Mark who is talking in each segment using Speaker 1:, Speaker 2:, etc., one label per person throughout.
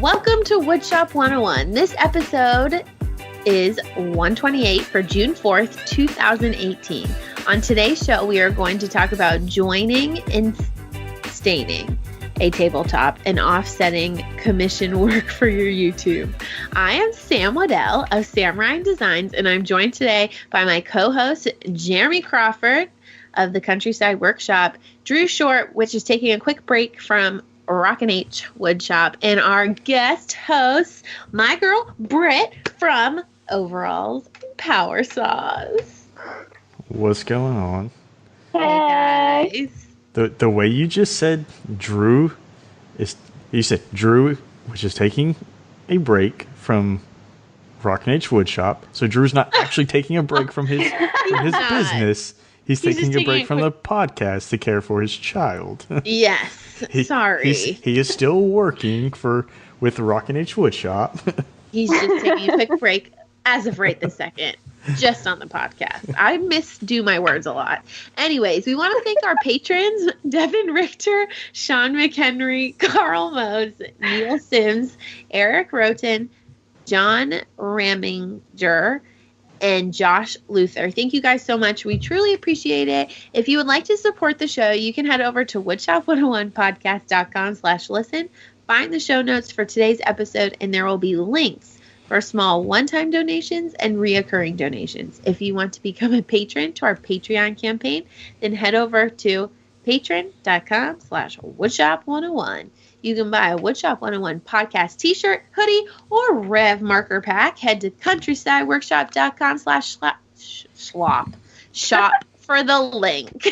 Speaker 1: Welcome to Woodshop 101. This episode is 128 for June 4th, 2018. On today's show, we are going to talk about joining and staining a tabletop and offsetting commission work for your YouTube. I am Sam Wooddell of Samurai Designs, and I'm joined today by my co-host, Jeremy Crawford of the Countryside Workshop, Drew Short, which is taking a quick break from Rock-n H Woodshop, and our guest host, my girl, Britt from Overalls and Powersaws.
Speaker 2: What's going on?
Speaker 1: Hey guys.
Speaker 2: The way you just said Drew you said Drew, which is taking a break from Rock-n H Woodshop. So Drew's not actually taking a break from his business. He's taking a break from the podcast to care for his child.
Speaker 1: Yes. Sorry.
Speaker 2: He is still working with Rock-n H Woodshop.
Speaker 1: He's just taking a quick break as of right this second, just on the podcast. I misdo my words a lot. Anyways, we want to thank our patrons, Devin, Richter, Sean McHenry, Carl Mose, Neil Sims, Eric Rhoten, John Ramminger, and Josh Luther. Thank you guys so much. We truly appreciate it. If you would like to support the show, you can head over to woodshop101podcast.com/listen. Find the show notes for today's episode, and there will be links for small one-time donations and reoccurring donations. If you want to become a patron to our Patreon campaign, then head over to patreon.com/woodshop101. You can buy a Woodshop 101 podcast t-shirt, hoodie, or Rev marker pack. Head to countrysideworkshop.com/shop for the link.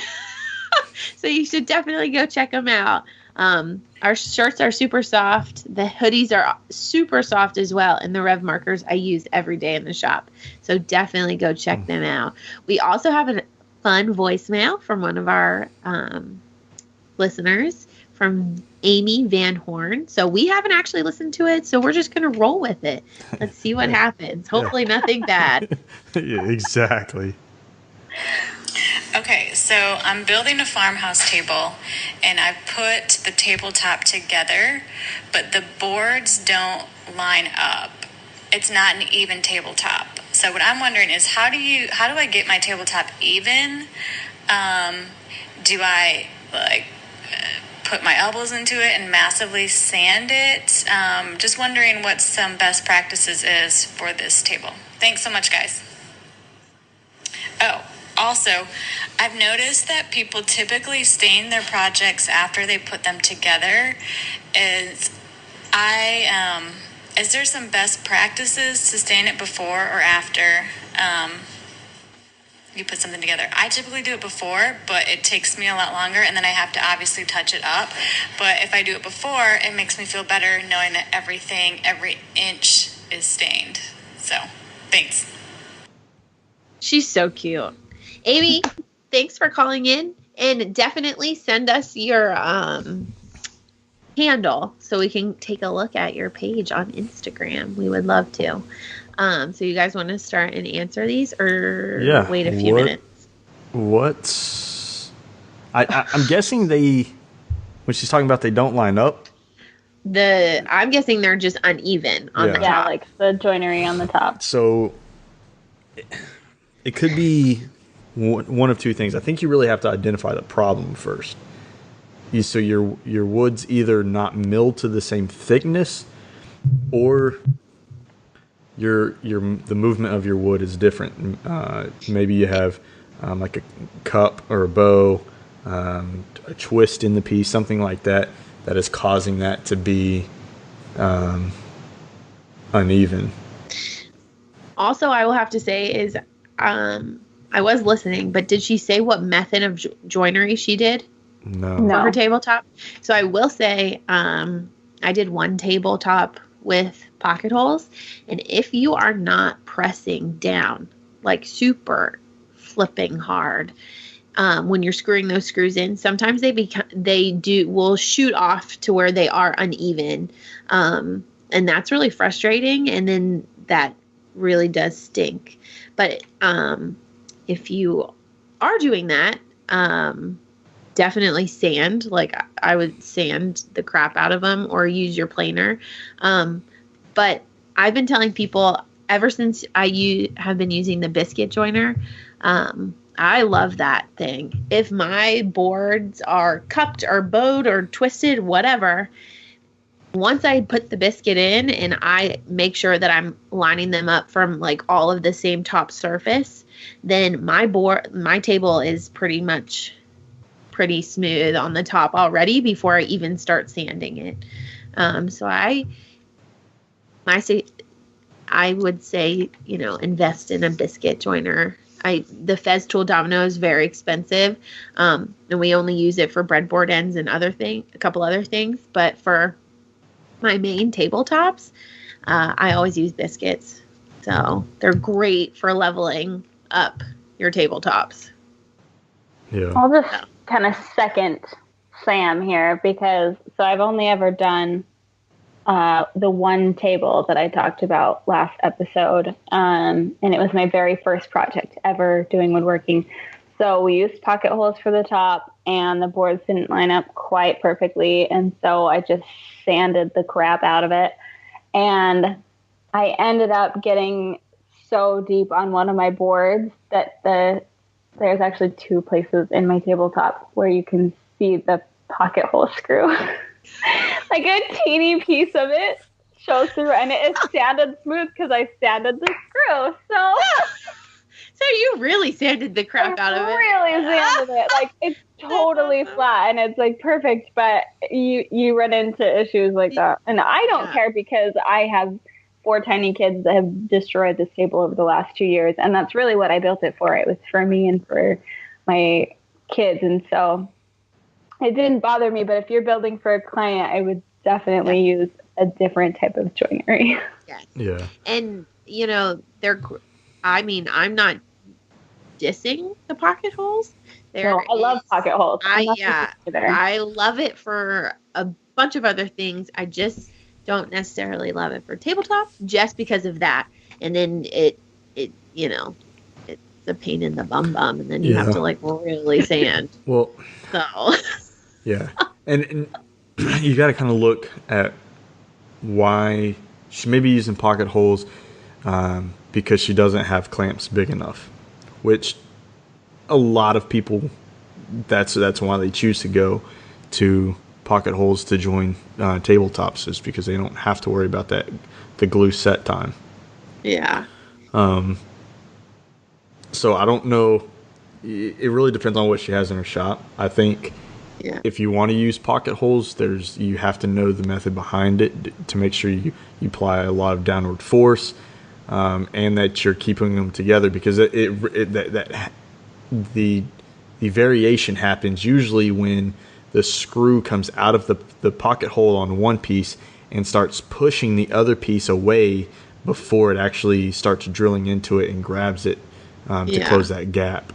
Speaker 1: So you should definitely go check them out. Our shirts are super soft. The hoodies are super soft as well. And the Rev markers I use every day in the shop. So definitely go check them out. We also have a fun voicemail from one of our listeners, from Amy Van Horn. So we haven't actually listened to it, so we're just going to roll with it. Let's see what happens. Hopefully nothing bad.
Speaker 2: Yeah, exactly.
Speaker 3: Okay, so I'm building a farmhouse table, and I've put the tabletop together, but the boards don't line up. It's not an even tabletop. So what I'm wondering is, how do I get my tabletop even? Do I put my elbows into it and massively sand it? Just wondering what some best practices is for this table. Thanks so much, guys. Oh, also, I've noticed that people typically stain their projects after they put them together. Is there some best practices to stain it before or after you put something together? I typically do it before, but it takes me a lot longer, and then I have to obviously touch it up. But if I do it before, it makes me feel better knowing that every inch is stained. So, thanks.
Speaker 1: She's so cute. Amy, thanks for calling in, and definitely send us your handle so we can take a look at your page on Instagram. We would love to. So you guys want to start and answer these, or wait a few minutes?
Speaker 2: I'm guessing when she's talking about they don't line up.
Speaker 1: I'm guessing they're just uneven on the top.
Speaker 4: Yeah, like the joinery on the top.
Speaker 2: So it could be one of two things. I think you really have to identify the problem first. So your wood's either not milled to the same thickness, or the movement of your wood is different. Maybe you have like a cup or a bow, a twist in the piece, something like that is causing that to be uneven.
Speaker 1: Also, I will have to say is I was listening, but did she say what method of joinery she did?
Speaker 2: No.
Speaker 1: For her tabletop? So I will say I did one tabletop with pocket holes, and if you are not pressing down, like super flipping hard, when you're screwing those screws in, sometimes will shoot off to where they are uneven, and that's really frustrating, and then that really does stink. But if you are doing that, definitely sand. Like I would sand the crap out of them or use your planer. But I've been telling people ever since have been using the biscuit joiner. I love that thing. If my boards are cupped or bowed or twisted, whatever, once I put the biscuit in and I make sure that I'm lining them up from like all of the same top surface, then my table is pretty smooth on the top already before I even start sanding it. So I would say, invest in a biscuit joiner. The Festool Domino is very expensive, and we only use it for breadboard ends and a couple other things. But for my main tabletops, I always use biscuits. So they're great for leveling up your tabletops.
Speaker 2: Yeah.
Speaker 4: I'll just kind of second Sam here because I've only ever done the one table that I talked about last episode, and it was my very first project ever doing woodworking. So we used pocket holes for the top, and the boards didn't line up quite perfectly, and so I just sanded the crap out of it, and I ended up getting so deep on one of my boards that there's actually two places in my tabletop where you can see the pocket hole screw. Like a teeny piece of it shows through, and it is sanded smooth because I sanded the screw. So
Speaker 1: you really sanded the crap out of it.
Speaker 4: Really sanded it. Like it's totally flat and it's like perfect, but you run into issues like that. And I don't care because I have 4 tiny kids that have destroyed this table over the last 2 years, and that's really what I built it for. It was for me and for my kids, and so it didn't bother me. But if you're building for a client, I would definitely use a different type of joinery.
Speaker 1: Yes.
Speaker 2: Yeah.
Speaker 1: And I'm not dissing the pocket holes.
Speaker 4: I love pocket holes.
Speaker 1: I love it for a bunch of other things. I just don't necessarily love it for tabletop just because of that. And then it's a pain in the bum, and then you have to like really sand.
Speaker 2: Well,
Speaker 1: so
Speaker 2: yeah, and you got to kind of look at why she may be using pocket holes because she doesn't have clamps big enough, which a lot of people, that's why they choose to go to pocket holes to join tabletops, is because they don't have to worry about the glue set time.
Speaker 1: Yeah.
Speaker 2: So I don't know. It really depends on what she has in her shop. I think if you want to use pocket holes, you have to know the method behind it to make sure you apply a lot of downward force, and that you're keeping them together, because the variation happens usually when the screw comes out of the pocket hole on one piece and starts pushing the other piece away before it actually starts drilling into it and grabs it to close that gap.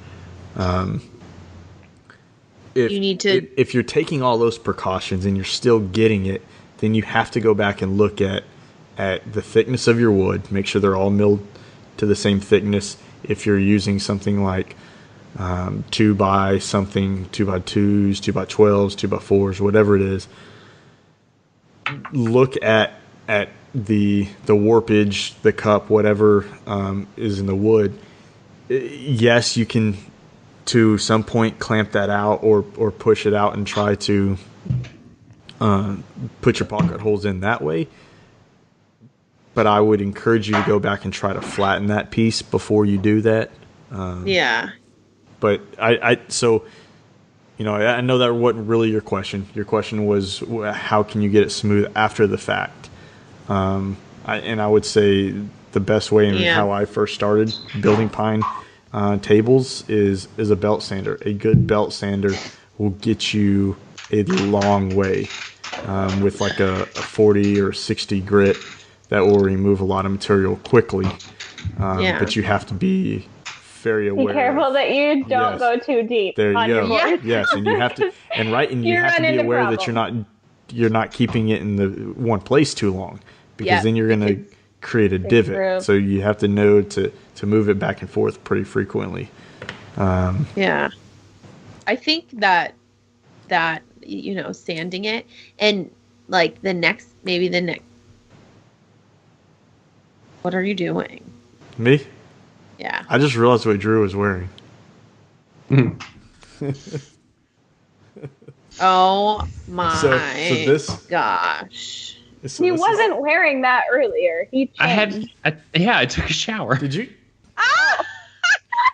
Speaker 2: If you're taking all those precautions and you're still getting it, then you have to go back and look at the thickness of your wood, make sure they're all milled to the same thickness. If you're using something like 2x2s, 2x12s, 2x4s, whatever it is, look at the warpage, the cup, whatever is in the wood. Yes, you can to some point clamp that out or push it out and try to put your pocket holes in that way. But I would encourage you to go back and try to flatten that piece before you do that. But I know that wasn't really your question. Your question was how can you get it smooth after the fact? I would say the best way and how I first started building pine tables is a belt sander. A good belt sander will get you a long way with like a 40 or 60 grit that will remove a lot of material quickly. But you have to be very aware.
Speaker 4: Be careful that you don't go too deep.
Speaker 2: There you go.
Speaker 4: Your
Speaker 2: Yes, and you have to, you have to be aware that you're not keeping it in the one place too long, because then you're going to create a divot. So you have to know to move it back and forth pretty frequently.
Speaker 1: I think that that, sanding it. And like the next. What are you doing?
Speaker 2: Me?
Speaker 1: Yeah.
Speaker 2: I just realized what Drew was wearing.
Speaker 1: Oh my gosh.
Speaker 4: He wasn't wearing that earlier. He changed.
Speaker 5: I took a shower.
Speaker 2: Did you?
Speaker 1: Oh!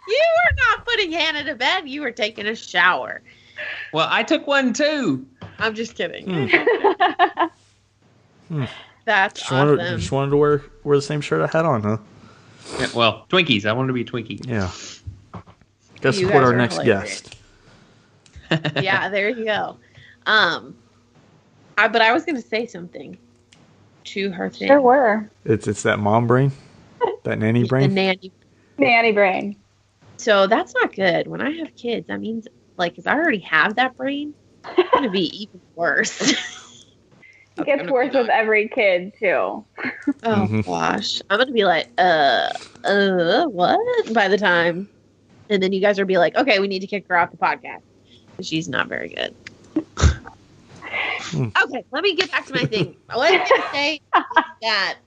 Speaker 1: You were not putting Hannah to bed. You were taking a shower.
Speaker 5: Well, I took one too.
Speaker 1: I'm just kidding. That's awesome.
Speaker 2: Just wanted to wear the same shirt I had on, huh?
Speaker 5: Yeah, well, Twinkies. I wanted to be Twinkie.
Speaker 2: Yeah. Gotta support our next guest.
Speaker 1: Yeah, there you go. But I was going to say something to her thing.
Speaker 4: Sure were.
Speaker 2: It's that mom brain, that nanny brain.
Speaker 1: The
Speaker 4: nanny brain.
Speaker 1: So that's not good. When I have kids, that means, like, if I already have that brain, it's going to be even worse.
Speaker 4: It gets worse with every kid, too.
Speaker 1: Oh, gosh. I'm going to be like, what? By the time. And then you guys will be like, okay, we need to kick her off the podcast. She's not very good. Okay, let me get back to my thing. What I was going to say is that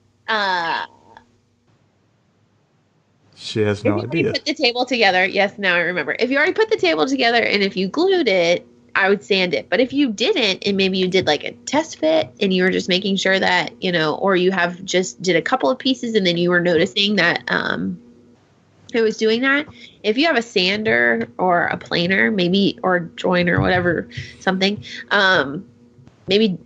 Speaker 2: she has no idea.
Speaker 1: If you already put the table together, yes, now I remember. If you already put the table together and if you glued it, I would sand it. But if you didn't, and maybe you did like a test fit and you were just making sure that, or you have just did a couple of pieces and then you were noticing that it was doing that. If you have a sander or a planer, maybe, or joiner, whatever, something, maybe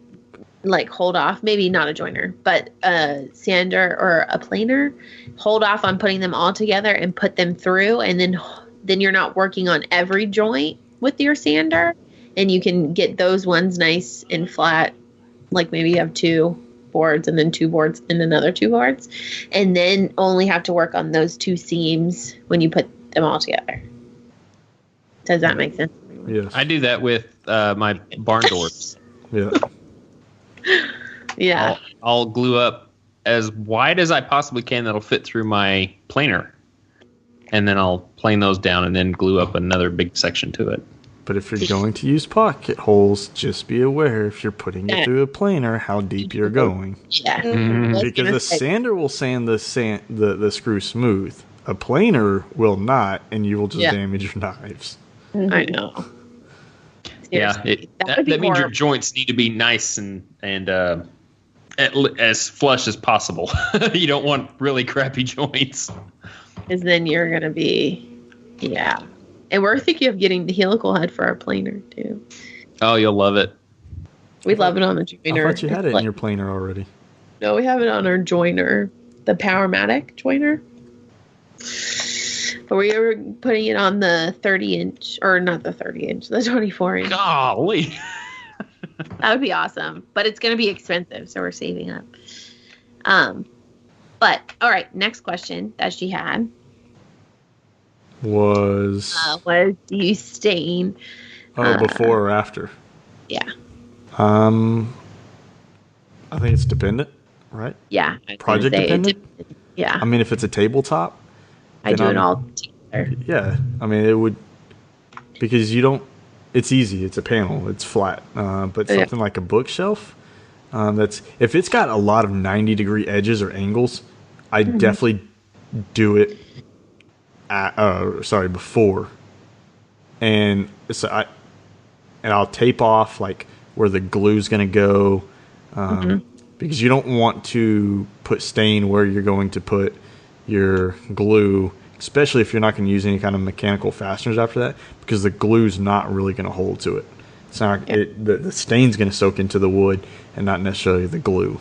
Speaker 1: like hold off, maybe not a joiner, but a sander or a planer, hold off on putting them all together and put them through. And then you're not working on every joint with your sander. And you can get those ones nice and flat. Like maybe you have 2 boards and then 2 boards and another 2 boards. And then only have to work on those 2 seams when you put them all together. Does that make sense?
Speaker 2: Yes.
Speaker 5: I do that with my barn doors.
Speaker 2: Yeah.
Speaker 1: Yeah.
Speaker 5: I'll glue up as wide as I possibly can that'll fit through my planer. And then I'll plane those down and then glue up another big section to it.
Speaker 2: But if you're going to use pocket holes, just be aware if you're putting it through a planer how deep you're going.
Speaker 1: Yeah.
Speaker 2: Because a sander will sand the screw smooth. A planer will not, and you will just damage your knives.
Speaker 1: I know.
Speaker 5: Seriously, that means your joints need to be nice and as flush as possible. You don't want really crappy joints.
Speaker 1: Because then you're going to be, And we're thinking of getting the helical head for our planer, too.
Speaker 5: Oh, you'll love it.
Speaker 1: We love it on the joiner.
Speaker 2: I thought you had it in your planer already.
Speaker 1: No, we have it on our joiner. The Powermatic joiner. But we were putting it on the 30-inch, or not the 30-inch, the 24-inch.
Speaker 5: Golly.
Speaker 1: That would be awesome. But it's going to be expensive, so we're saving up. But, all right, next question that she had.
Speaker 2: Was
Speaker 1: do you stain?
Speaker 2: Before or after?
Speaker 1: Yeah.
Speaker 2: I think it's dependent, right?
Speaker 1: Yeah.
Speaker 2: Project dependent?
Speaker 1: Yeah.
Speaker 2: I mean, if it's a tabletop,
Speaker 1: I do it all together.
Speaker 2: Yeah. I mean, it would, because you don't, it's easy. It's a panel. It's flat. But something like a bookshelf, if it's got a lot of 90-degree edges or angles, I definitely do it before. And so I'll tape off like where the glue's going to go, because you don't want to put stain where you're going to put your glue, especially if you're not going to use any kind of mechanical fasteners after that, because the glue's not really going to hold to it. It's not the stain's going to soak into the wood and not necessarily the glue.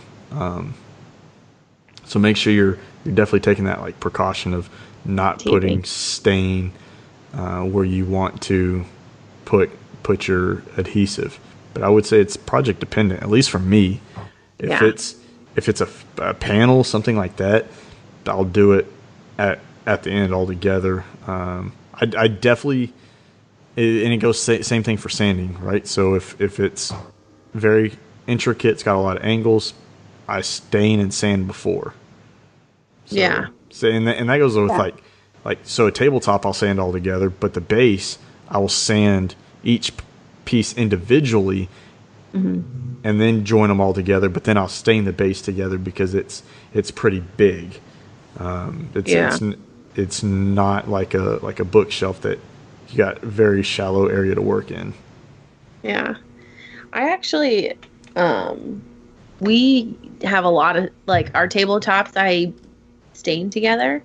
Speaker 2: So make sure you're definitely taking that like precaution of not putting stain where you want to put your adhesive. But I would say it's project dependent, at least for me. If it's a panel, something like that, I'll do it at the end altogether. I definitely, and it goes same thing for sanding, right? So if it's very intricate, it's got a lot of angles, I stain and sand before. So, So and that goes with so a tabletop I'll sand all together, but the base I will sand each piece individually and then join them all together. But then I'll stain the base together because it's pretty big. It's not like a bookshelf that you got very shallow area to work in.
Speaker 1: Yeah. I actually, we have a lot of, like, our tabletops I stain together.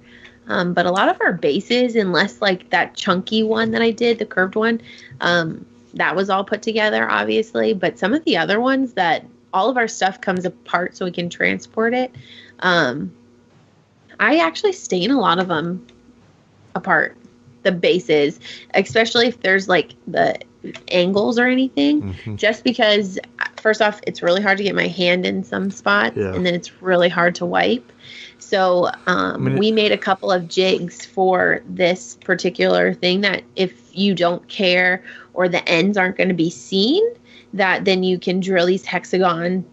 Speaker 1: But a lot of our bases, unless like that chunky one that I did, the curved one, that was all put together, obviously. But some of the other ones that all of our stuff comes apart so we can transport it. I actually stain a lot of them apart, the bases, especially if there's like the angles or anything, just because first off, it's really hard to get my hand in some spots, and then it's really hard to wipe. So we made a couple of jigs for this particular thing that if you don't care or the ends aren't going to be seen, that then you can drill these hexagon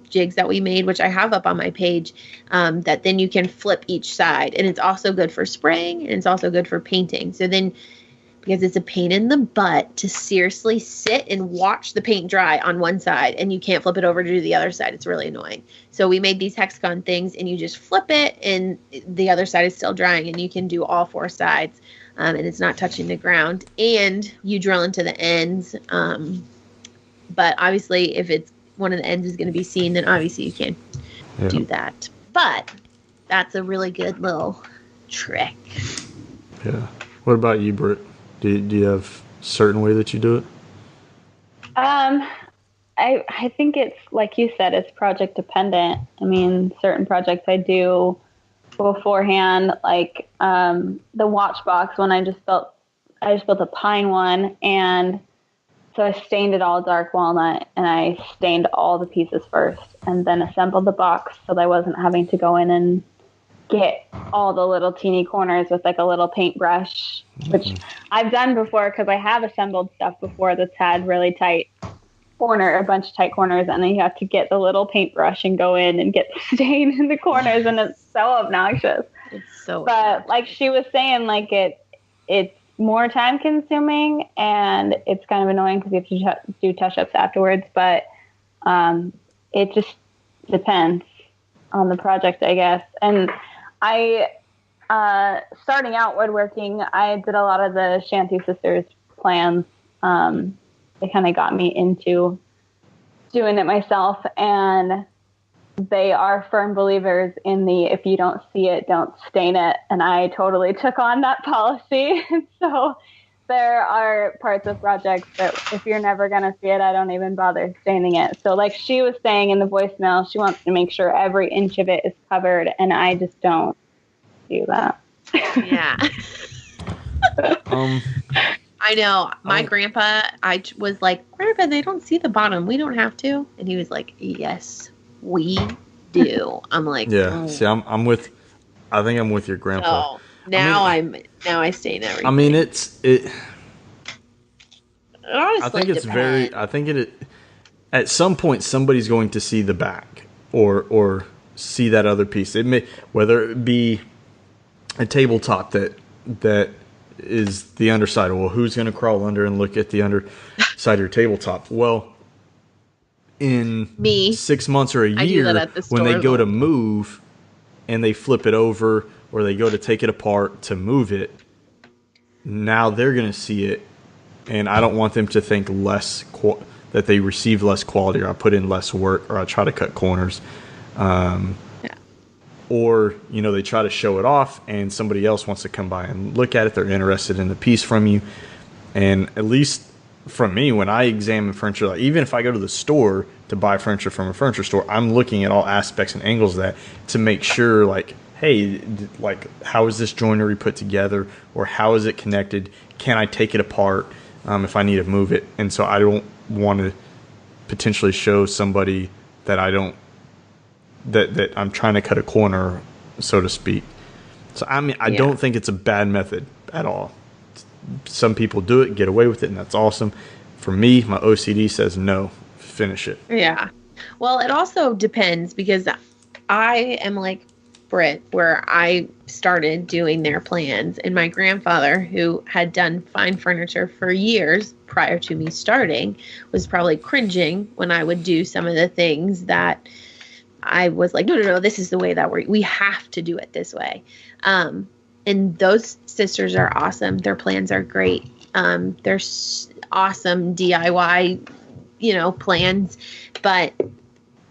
Speaker 1: jigs that we made, which I have up on my page, that then you can flip each side. And it's also good for spraying, and it's also good for painting. So then, because it's a pain in the butt to seriously sit and watch the paint dry on one side and you can't flip it over to do the other side. It's really annoying. So we made these hexagon things and you just flip it and the other side is still drying and you can do all four sides, and it's not touching the ground, and you drill into the ends. But obviously if it's one of the ends is going to be seen, then obviously you can't do that. But that's a really good little trick.
Speaker 2: Yeah. What about you, Britt? Do you have a certain way that you do it?
Speaker 4: I think it's, like you said, it's project dependent. I mean, certain projects I do beforehand, like the watch box one I just built a pine one, and so I stained it all dark walnut, and I stained all the pieces first and then assembled the box so that I wasn't having to go in and get all the little teeny corners with like a little paintbrush, which I've done before because I have assembled stuff before that's had really tight a bunch of tight corners, and then you have to get the little paintbrush and go in and get the stain in the corners, and it's so obnoxious. But like she was saying, like it's more time consuming and it's kind of annoying because you have to do touch-ups afterwards, but it just depends on the project, I guess. And I starting out woodworking, I did a lot of the Shanty Sisters plans. They kind of got me into doing it myself, and they are firm believers in the if you don't see it, don't stain it. And I totally took on that policy. So there are parts of projects that if you're never going to see it, I don't even bother staining it. So like she was saying in the voicemail, she wants to make sure every inch of it is covered, and I just don't do that.
Speaker 1: Yeah. I know. My grandpa, I was like, Grandpa, they don't see the bottom. We don't have to. And he was like, yes, we do. I'm like,
Speaker 2: yeah. See, I think I'm with your grandpa.
Speaker 1: So now I stain everything.
Speaker 2: I mean, it
Speaker 1: honestly
Speaker 2: I think it's
Speaker 1: depends.
Speaker 2: I think it at some point somebody's going to see the back or see that other piece. It may, whether it be a tabletop that is the underside. Well, who's going to crawl under and look at the underside of your tabletop? Well, in
Speaker 1: Me.
Speaker 2: 6 months or a year, when they go to move and they flip it over or they go to take it apart to move it, now they're going to see it, and I don't want them to think that they receive less quality, or I put in less work, or I try to cut corners. Or, they try to show it off and somebody else wants to come by and look at it. They're interested in the piece from you. And at least from me, when I examine furniture, like even if I go to the store to buy furniture from a furniture store, I'm looking at all aspects and angles of that to make sure, like, hey, like, how is this joinery put together, or how is it connected? Can I take it apart if I need to move it? And so I don't want to potentially show somebody that that I'm trying to cut a corner, so to speak. So I mean, I don't think it's a bad method at all. Some people do it, get away with it, and that's awesome. For me, my OCD says no, finish it.
Speaker 1: Yeah. Well, it also depends, because I am like Britt, where I started doing their plans, and my grandfather, who had done fine furniture for years, prior to me starting was probably cringing when I would do some of the things that I was like, no, this is the way that we have to do it this way. And those sisters are awesome. Their plans are great. They're awesome DIY, plans. But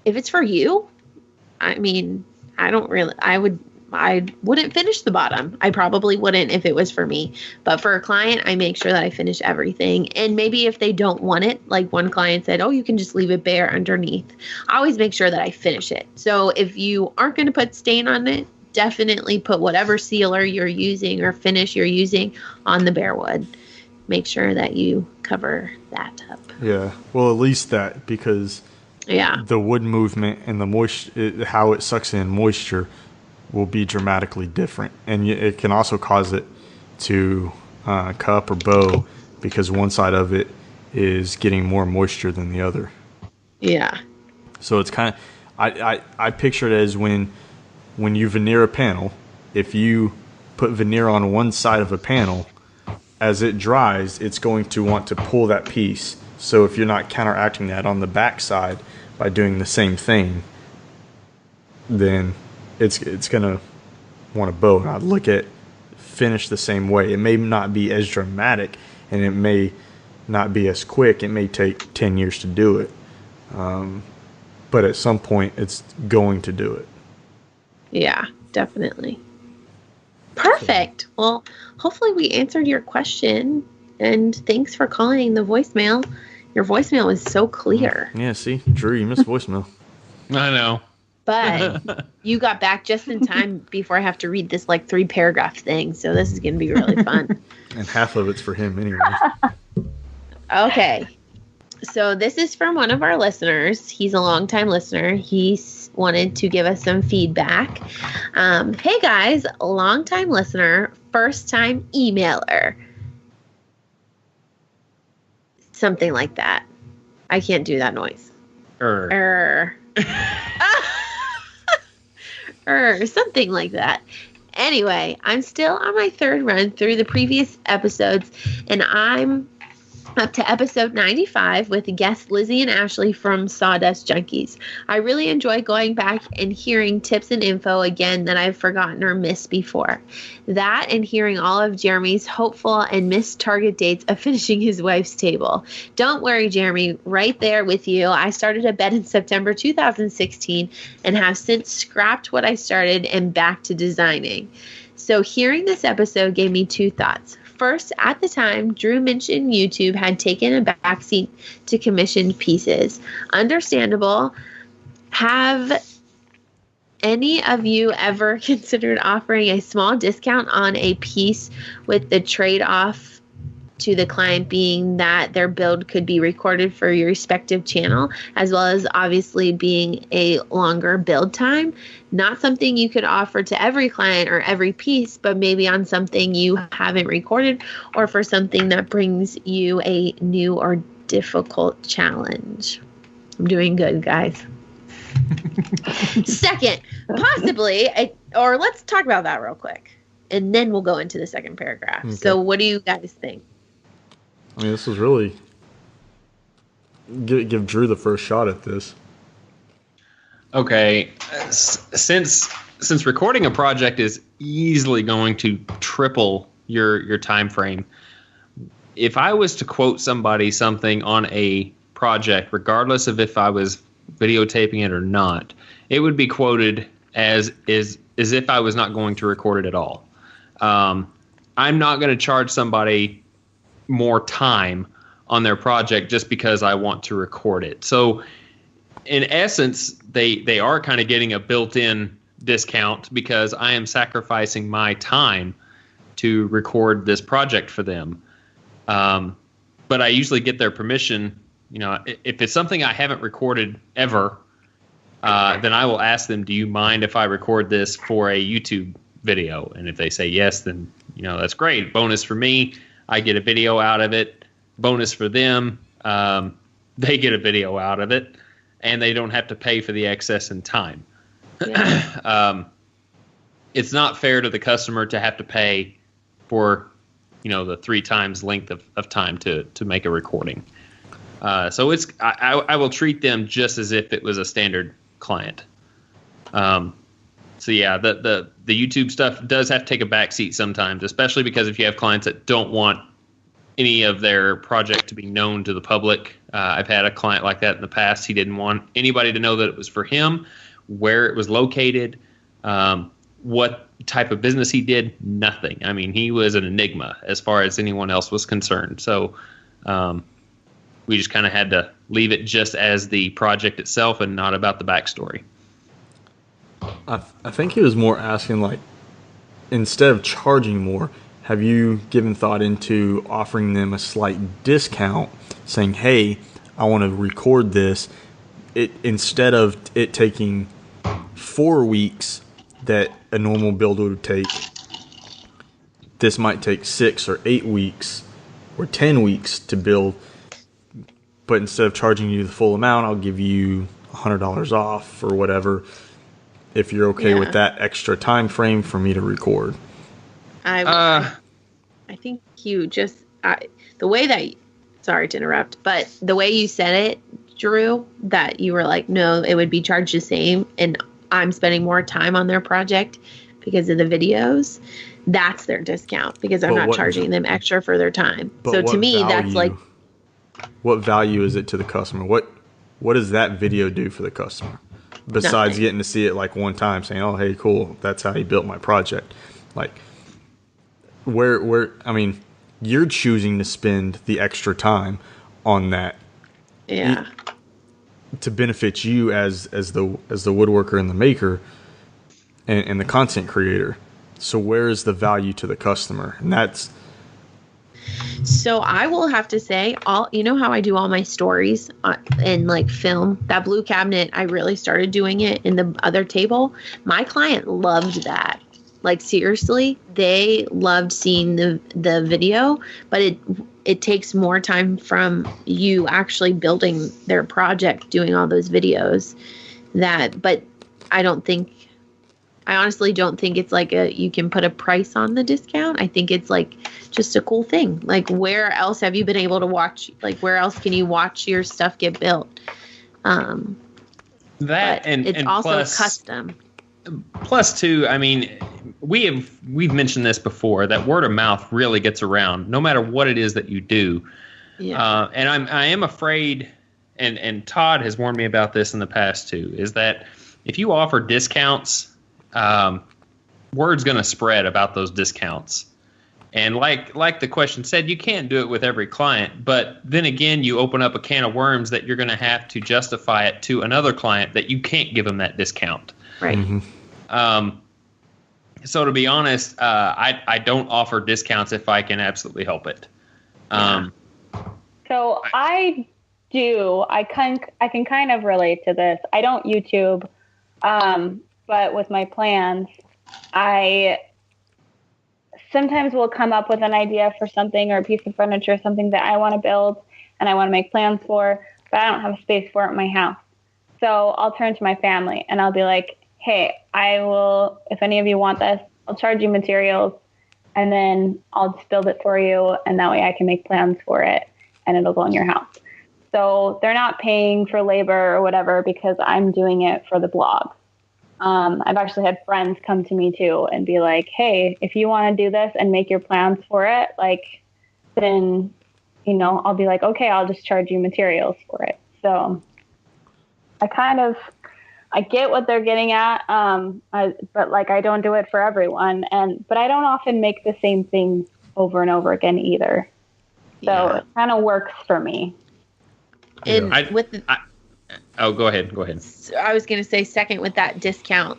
Speaker 1: if it's for you, I mean, I wouldn't finish the bottom. I probably wouldn't if it was for me. But for a client, I make sure that I finish everything. And maybe if they don't want it, like one client said, oh, you can just leave it bare underneath. I always make sure that I finish it. So if you aren't going to put stain on it, definitely put whatever sealer you're using or finish you're using on the bare wood. Make sure that you cover that up.
Speaker 2: Yeah, well, at least that, because the wood movement and the moisture, how it sucks in moisture, will be dramatically different, and it can also cause it to cup or bow because one side of it is getting more moisture than the other.
Speaker 1: Yeah.
Speaker 2: So it's kind of, I picture it as when you veneer a panel, if you put veneer on one side of a panel, as it dries, it's going to want to pull that piece. So if you're not counteracting that on the back side by doing the same thing, then it's going to want to bow. And I'd look at finish the same way. It may not be as dramatic, and it may not be as quick. It may take 10 years to do it. But at some point, it's going to do it.
Speaker 1: Yeah, definitely. Perfect. Well, hopefully we answered your question, and thanks for calling the voicemail. Your voicemail was so clear.
Speaker 2: Yeah, see? Drew, you missed voicemail.
Speaker 5: I know.
Speaker 1: But you got back just in time before I have to read this 3-paragraph thing, so this is going to be really fun.
Speaker 2: And half of it's for him anyway.
Speaker 1: Okay. So this is from one of our listeners. He's a longtime listener. He's wanted to give us some feedback. Hey guys, longtime listener, first time emailer. Something like that. I can't do that noise. Something like that. Anyway, I'm still on my third run through the previous episodes, and I'm up to episode 95 with guests Lizzie and Ashley from Sawdust Junkies. I really enjoy going back and hearing tips and info again that I've forgotten or missed before. That and hearing all of Jeremy's hopeful and missed target dates of finishing his wife's table. Don't worry, Jeremy, right there with you. I started a bed in September 2016 and have since scrapped what I started and back to designing. So hearing this episode gave me two thoughts. First, at the time, Drew mentioned YouTube had taken a backseat to commissioned pieces. Understandable. Have any of you ever considered offering a small discount on a piece with the trade-off to the client being that their build could be recorded for your respective channel, as well as obviously being a longer build time? Not something you could offer to every client or every piece, but maybe on something you haven't recorded or for something that brings you a new or difficult challenge. I'm doing good, guys. Second, possibly, or let's talk about that real quick, and then we'll go into the second paragraph. Okay. So what do you guys think?
Speaker 2: I mean, this was really give Drew the first shot at this.
Speaker 5: Okay, since recording a project is easily going to triple your time frame, if I was to quote somebody something on a project, regardless of if I was videotaping it or not, it would be quoted as if I was not going to record it at all. I'm not going to charge somebody more time on their project just because I want to record it. So in essence, they are kind of getting a built-in discount because I am sacrificing my time to record this project for them. But I usually get their permission. If it's something I haven't recorded ever, then I will ask them, do you mind if I record this for a YouTube video? And if they say yes, then that's great. Bonus for me, I get a video out of it. Bonus for them, they get a video out of it, and they don't have to pay for the excess in time. Yeah. It's not fair to the customer to have to pay for the 3 times length of time to make a recording. So I will treat them just as if it was a standard client. So yeah, the YouTube stuff does have to take a backseat sometimes, especially because if you have clients that don't want any of their project to be known to the public. I've had a client like that in the past. He didn't want anybody to know that it was for him, where it was located, what type of business he did, nothing. I mean, he was an enigma as far as anyone else was concerned. So we just kind of had to leave it just as the project itself and not about the backstory.
Speaker 2: I think he was more asking, like, instead of charging more, have you given thought into offering them a slight discount, saying, hey, I want to record this. Instead of it taking 4 weeks that a normal build would take, this might take 6 or 8 weeks or 10 weeks to build. But instead of charging you the full amount, I'll give you $100 off or whatever, if you're okay with that extra time frame for me to record.
Speaker 1: I think you just the way that, sorry to interrupt, but the way you said it, Drew, that you were like, no, it would be charged the same, and I'm spending more time on their project because of the videos. That's their discount, because I'm not charging them extra for their time. So to me, that's like,
Speaker 2: what value is it to the customer? What does that video do for the customer? Besides
Speaker 1: nothing.
Speaker 2: Getting to see it like one time, saying, "Oh, hey, cool, that's how he built my project." Like, where I mean, you're choosing to spend the extra time on that, to benefit you as the woodworker and the maker, and the content creator. So where is the value to the customer? And that's.
Speaker 1: So I will have to say, you know how I do all my stories in like film? That blue cabinet, I really started doing it in the other table. My client loved that. Like, seriously, they loved seeing the video, but it takes more time from you actually building their project, doing all those videos. But I honestly don't think it's like you can put a price on the discount. I think it's like just a cool thing. Like, where else have you been able to watch? Like, where else can you watch your stuff get built? It's also plus, custom.
Speaker 5: Plus, too, I mean, we've mentioned this before, that word of mouth really gets around, no matter what it is that you do. Yeah. And I am afraid, and Todd has warned me about this in the past too, is that if you offer discounts, word's going to spread about those discounts. And like the question said, you can't do it with every client. But then again, you open up a can of worms that you're going to have to justify it to another client that you can't give them that discount.
Speaker 1: Right.
Speaker 2: Mm-hmm.
Speaker 5: So to be honest, I don't offer discounts if I can absolutely help it.
Speaker 4: So I do. I can kind of relate to this. I don't YouTube, but with my plans, I sometimes will come up with an idea for something, or a piece of furniture, something that I want to build and I want to make plans for, but I don't have space for it in my house. So I'll turn to my family and I'll be like, hey, I will, if any of you want this, I'll charge you materials and then I'll just build it for you. And that way I can make plans for it and it'll go in your house. So they're not paying for labor or whatever because I'm doing it for the blog. I've actually had friends come to me too and be like, hey, if you want to do this and make your plans for it, like, then, I'll be like, okay, I'll just charge you materials for it. So I get what they're getting at. But like, I don't do it for everyone. But I don't often make the same thing over and over again either. So it kind of works for me.
Speaker 1: And
Speaker 5: go ahead.
Speaker 1: I was going to say, second, with that discount,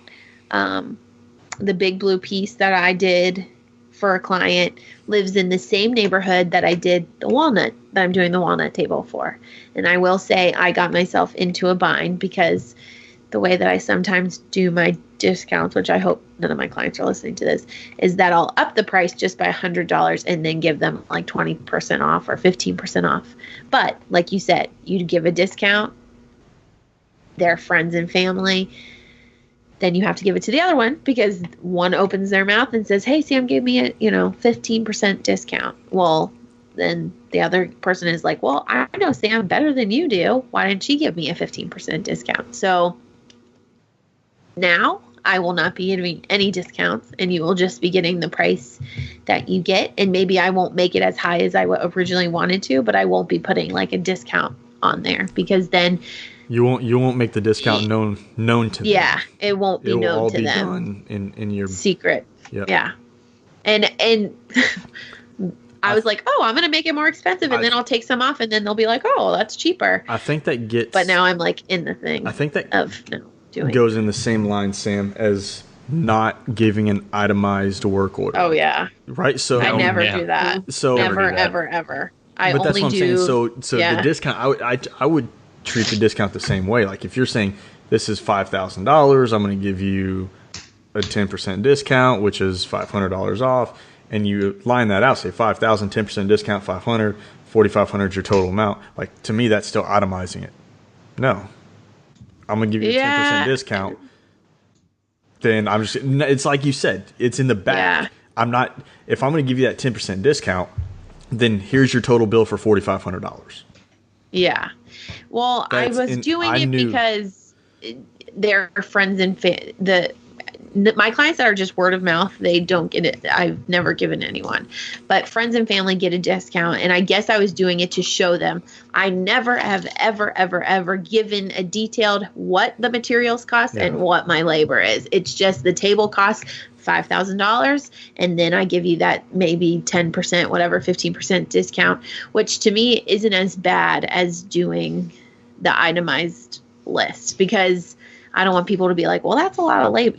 Speaker 1: the big blue piece that I did for a client lives in the same neighborhood that I did that I'm doing the walnut table for. And I will say I got myself into a bind because the way that I sometimes do my discounts, which I hope none of my clients are listening to this, is that I'll up the price just by $100 and then give them like 20% off or 15% off. But like you said, you'd give a discount, their friends and family, then you have to give it to the other one because one opens their mouth and says, hey, Sam gave me a 15% discount. Well, then the other person is like, well, I know Sam better than you do. Why didn't she give me a 15% discount? So now I will not be giving any discounts, and you will just be getting the price that you get. And maybe I won't make it as high as I originally wanted to, but I won't be putting like a discount on there because then you
Speaker 2: won't make the discount known to them.
Speaker 1: Yeah, it won't be known to them.
Speaker 2: It will all be done in your
Speaker 1: secret.
Speaker 2: Yep.
Speaker 1: Yeah. And I was like, oh, I'm going to make it more expensive, and then I'll take some off, and then they'll be like, oh, that's cheaper.
Speaker 2: I think that gets...
Speaker 1: But now I'm like in the thing.
Speaker 2: I think that
Speaker 1: doing
Speaker 2: goes in the same line, Sam, as not giving an itemized work order.
Speaker 1: Oh, yeah.
Speaker 2: Right? So
Speaker 1: I never do that.
Speaker 2: So
Speaker 1: never, ever. I
Speaker 2: but
Speaker 1: only
Speaker 2: that's what I'm
Speaker 1: do...
Speaker 2: saying. So the discount, I would treat the discount the same way. Like if you're saying this is $5,000, I'm going to give you a 10% discount, which is $500 off. And you line that out, say 5,000, 10% discount, 500, 4,500 is your total amount. Like to me, that's still itemizing it. No, I'm gonna give you a 10% discount. Then it's like you said, it's in the back. Yeah. If I'm gonna give you that 10% discount, then here's your total bill for $4,500.
Speaker 1: Yeah. Well, I was doing it because they're friends and my clients that are just word of mouth, they don't get it. I've never given anyone, but friends and family get a discount. And I guess I was doing it to show them. I never have ever given a detailed what the materials cost and what my labor is. It's just the table costs $5,000. And then I give you that maybe 10%, whatever, 15% discount, which to me isn't as bad as doing the itemized list because I don't want people to be like, well, that's a lot of labor,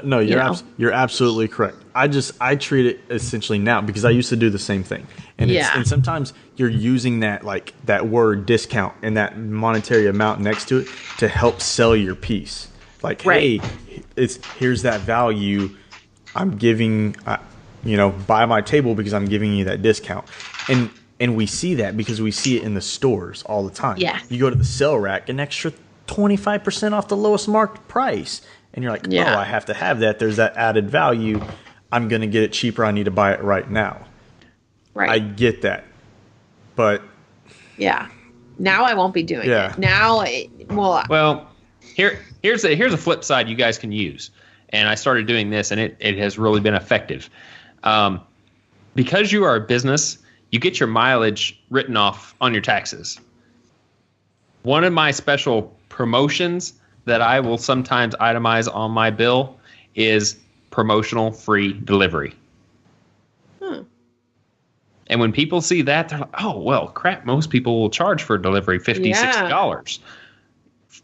Speaker 2: No, you're absolutely correct. I treat it essentially now because I used to do the same thing. And and sometimes you're using that word discount and that monetary amount next to it to help sell your piece. Like, hey, here's that value I'm giving, buy my table because I'm giving you that discount. And we see that because we see it in the stores all the time.
Speaker 1: Yeah.
Speaker 2: You go to the sale rack, an extra 25% off the lowest marked price. And you're like, oh, I have to have that. There's that added value. I'm going to get it cheaper. I need to buy it right now.
Speaker 1: Right.
Speaker 2: I get that. But.
Speaker 1: Yeah. Now I won't be doing it. Now,
Speaker 5: here's a flip side you guys can use. And I started doing this, and it has really been effective. Because you are a business, you get your mileage written off on your taxes. One of my special promotions that I will sometimes itemize on my bill is promotional free delivery. And when people see that, they're like, oh, well, crap, most people will charge for delivery $50, $60.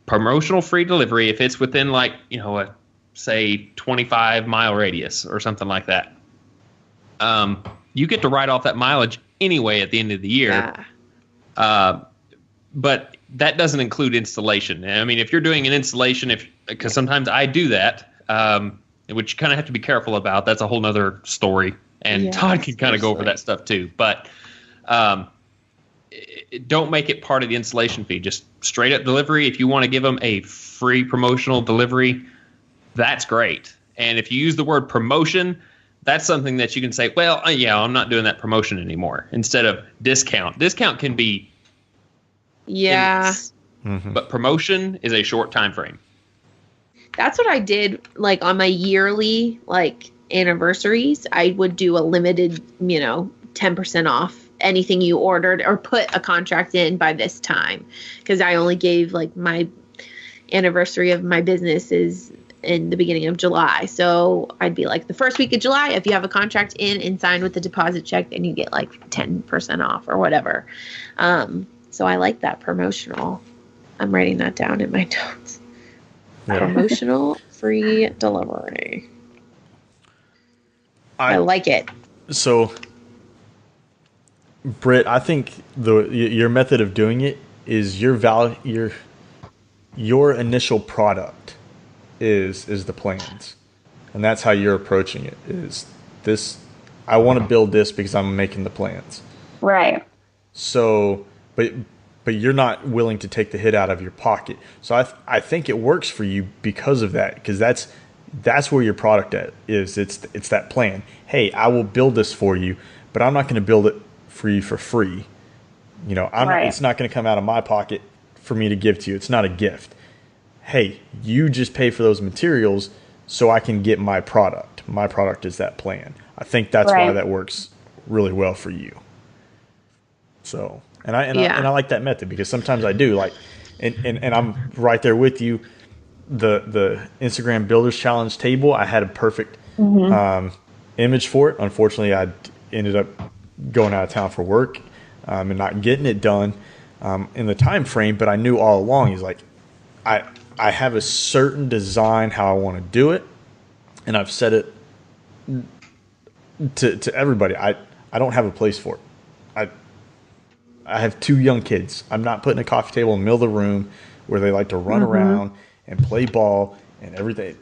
Speaker 5: Promotional free delivery, if it's within a, say, 25-mile radius or something like that, you get to write off that mileage anyway at the end of the year. But that doesn't include installation. I mean, if you're doing an installation, because sometimes I do that, which you kind of have to be careful about. That's a whole nother story. And Todd can kind of go over that stuff too. But don't make it part of the installation fee. Just straight up delivery. If you want to give them a free promotional delivery, that's great. And if you use the word promotion, that's something that you can say, well, I'm not doing that promotion anymore. Instead of discount. Discount can be but promotion is a short time frame.
Speaker 1: That's what I did on my yearly anniversaries. I would do a limited 10% off anything you ordered or put a contract in by this time because I only gave my anniversary of my business is in the beginning of July. So I'd be the first week of July, if you have a contract in and signed with the deposit check, then you get 10% off or whatever. So I like that promotional. I'm writing that down in my notes. Yeah. Promotional free delivery. I like it.
Speaker 2: So, Britt, I think your method of doing it is your initial product is the plans, and that's how you're approaching it. Is this? I want to build this because I'm making the plans.
Speaker 4: Right.
Speaker 2: So, but but you're not willing to take the hit out of your pocket. So I think it works for you because of that, because that's where your product is. It's that plan. Hey, I will build this for you, but I'm not going to build it for you for free. You know, it's not going to come out of my pocket for me to give to you. It's not a gift. Hey, you just pay for those materials so I can get my product. My product is that plan. I think that's why that works really well for you. So, and I like that method, because sometimes I do like, and I'm right there with you. The Instagram Builders Challenge table, I had a perfect image for it. Unfortunately, I ended up going out of town for work and not getting it done in the time frame. But I knew all along, he's like, I have a certain design how I want to do it, and I've said it to everybody. I don't have a place for it. I have 2 young kids. I'm not putting a coffee table in the middle of the room where they like to run around and play ball and everything.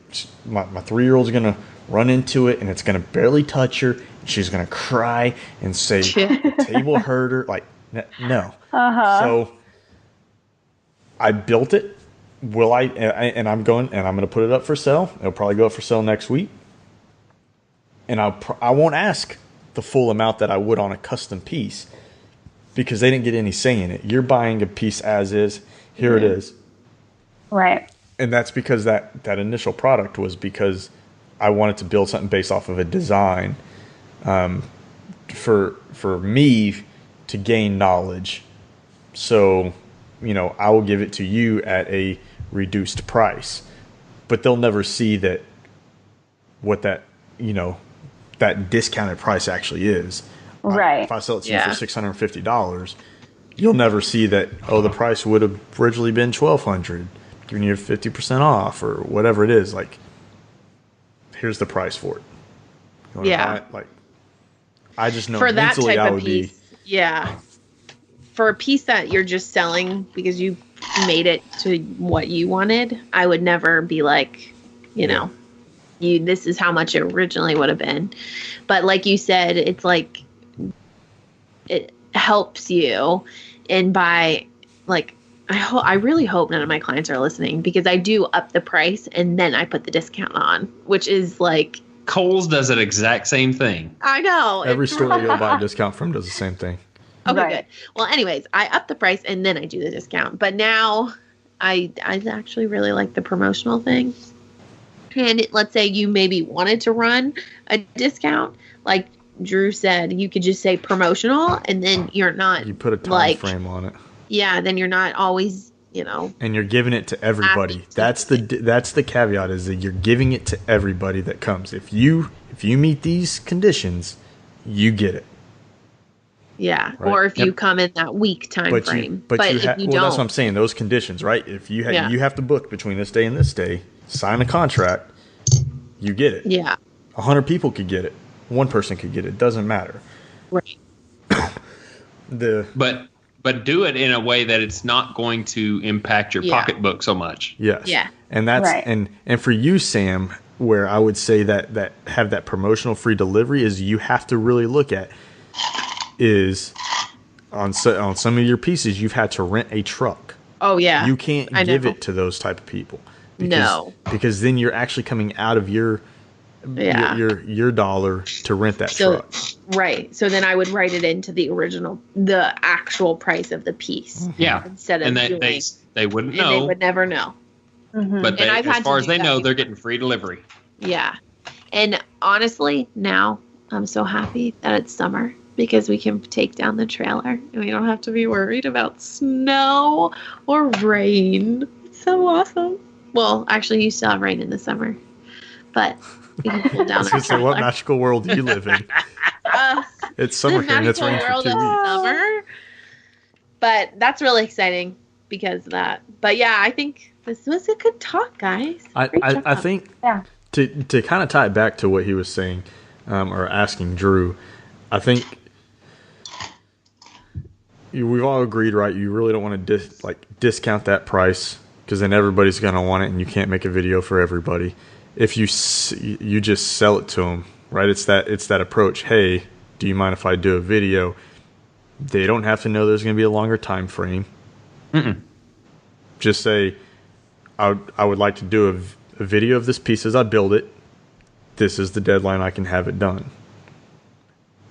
Speaker 2: My 3-year-old's going to run into it, and it's going to barely touch her. And she's going to cry and say, the table hurt her. Like, no. So I built it. And I'm going to put it up for sale. It'll probably go up for sale next week. And I won't ask the full amount that I would on a custom piece, because they didn't get any say in it. You're buying a piece as is. Here it is. Right. And that's because that initial product was because I wanted to build something based off of a design for me to gain knowledge. So, you know, I will give it to you at a reduced price, but they'll never see what that, you know, that discounted price actually is. Right. If I sell it to you for $650, you'll never see that, the price would have originally been $1,200, giving you 50% off or whatever it is. Like, here's the price for it. You want to buy it? Like, I just know
Speaker 1: for that
Speaker 2: mentally
Speaker 1: type
Speaker 2: I
Speaker 1: of
Speaker 2: would
Speaker 1: piece,
Speaker 2: be.
Speaker 1: For a piece that you're just selling because you made it to what you wanted, I would never be like, you know, this is how much it originally would have been. But like you said, it's like, it helps you. And by like, I really hope none of my clients are listening, because I do up the price and then I put the discount on, which is like,
Speaker 5: Kohl's does that exact same thing.
Speaker 1: I know.
Speaker 2: Every store you'll buy a discount from does the same thing.
Speaker 1: Okay, good. Well, anyways, I up the price and then I do the discount. But now I actually really like the promotional thing. And let's say you maybe wanted to run a discount, like Drew said, you could just say promotional, and then you're not.
Speaker 2: You put a time frame on it.
Speaker 1: Yeah, then you're not always, you know.
Speaker 2: And you're giving it to everybody. That's the caveat, is that you're giving it to everybody that comes. If you meet these conditions, you get it.
Speaker 1: Yeah, right. Or if you come in that week time frame. But if you don't,
Speaker 2: that's what I'm saying. Those conditions, right? If you you have to book between this day and this day, sign a contract, you get it.
Speaker 1: Yeah,
Speaker 2: 100 people could get it. 1 person could get it. Doesn't matter.
Speaker 1: Right.
Speaker 5: But do it in a way that it's not going to impact your pocketbook so much.
Speaker 2: Yes.
Speaker 1: Yeah.
Speaker 2: And that's and for you, Sam, where I would say that have that promotional free delivery is you have to really look at is on some of your pieces you've had to rent a truck.
Speaker 1: Oh yeah.
Speaker 2: You can't give it to those type of people. Because then you're actually coming out of your dollar to rent that truck.
Speaker 1: Right. So then I would write it into the actual price of the piece.
Speaker 5: Yeah.
Speaker 1: Instead of
Speaker 5: they wouldn't know.
Speaker 1: They would never know.
Speaker 5: Mm-hmm. But as far as they know, they're getting free delivery.
Speaker 1: Yeah. And honestly, now I'm so happy that it's summer, because we can take down the trailer and we don't have to be worried about snow or rain. It's so awesome. Well, actually, you still have rain in the summer, but we can pull down our trailer.
Speaker 2: What magical world do you live in? It's summer here and it's rain for 2 weeks.
Speaker 1: Summer. But that's really exciting because of that. But yeah, I think this was a good talk, guys.
Speaker 2: I think to kind of tie it back to what he was saying or asking Drew, I think we've all agreed, right? You really don't want to discount that price, because then everybody's going to want it and you can't make a video for everybody. If you just sell it to them, right? It's that approach. Hey, do you mind if I do a video? They don't have to know there's going to be a longer time frame. Just say, I would like to do a video of this piece as I build it. This is the deadline I can have it done.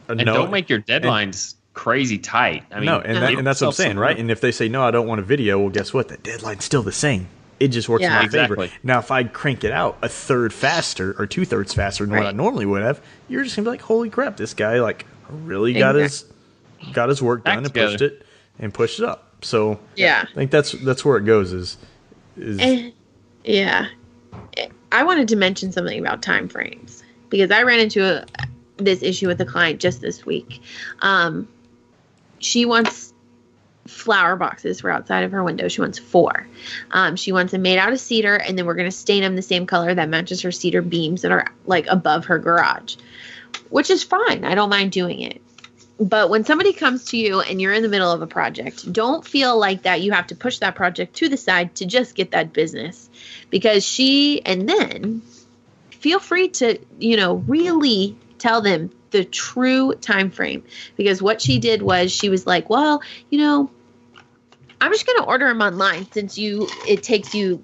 Speaker 5: And don't make your deadlines crazy tight. I mean,
Speaker 2: and that's what I'm saying, right? And if they say, no, I don't want a video, well, guess what? The deadline's still the same. It just works in my favor. Now, if I crank it out a third faster or 2/3 faster than what I normally would have, you're just going to be like, holy crap, this guy really got his work done and pushed it up. So I think that's where it goes is
Speaker 1: I wanted to mention something about time frames because I ran into this issue with a client just this week. She wants flower boxes for outside of her window. She wants 4. She wants them made out of cedar, and then we're going to stain them the same color that matches her cedar beams that are like above her garage, which is fine. I don't mind doing it. But when somebody comes to you and you're in the middle of a project, don't feel like that you have to push that project to the side to just get that business. Because then feel free to, really tell them the true time frame. Because what she did was she was like, well, I'm just going to order them online since it takes you,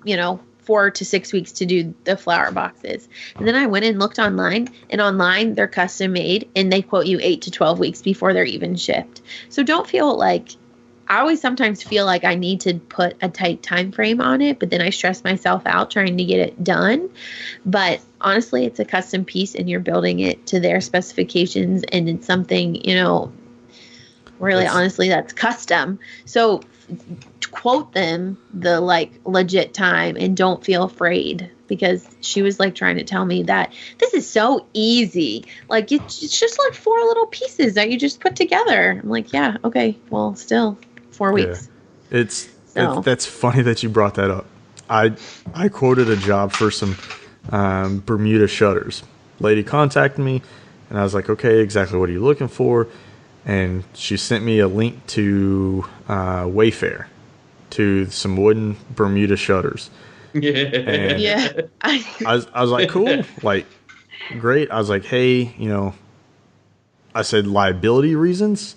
Speaker 1: 4 to 6 weeks to do the flower boxes. And then I went and looked online, and online they're custom made and they quote you 8 to 12 weeks before they're even shipped. So don't feel like, I always sometimes feel like I need to put a tight time frame on it, but then I stress myself out trying to get it done. But honestly, it's a custom piece and you're building it to their specifications, and it's something, honestly, that's custom. So quote them the legit time and don't feel afraid, because she was trying to tell me that this is so easy. It's just 4 little pieces that you just put together. I'm like, yeah, okay, well, still 4 weeks.
Speaker 2: That's funny that you brought that up. I quoted a job for some Bermuda shutters. Lady contacted me and I was like, okay, exactly what are you looking for? And she sent me a link to Wayfair, to some wooden Bermuda shutters. And I was like, cool, great. I was like, hey, I said liability reasons,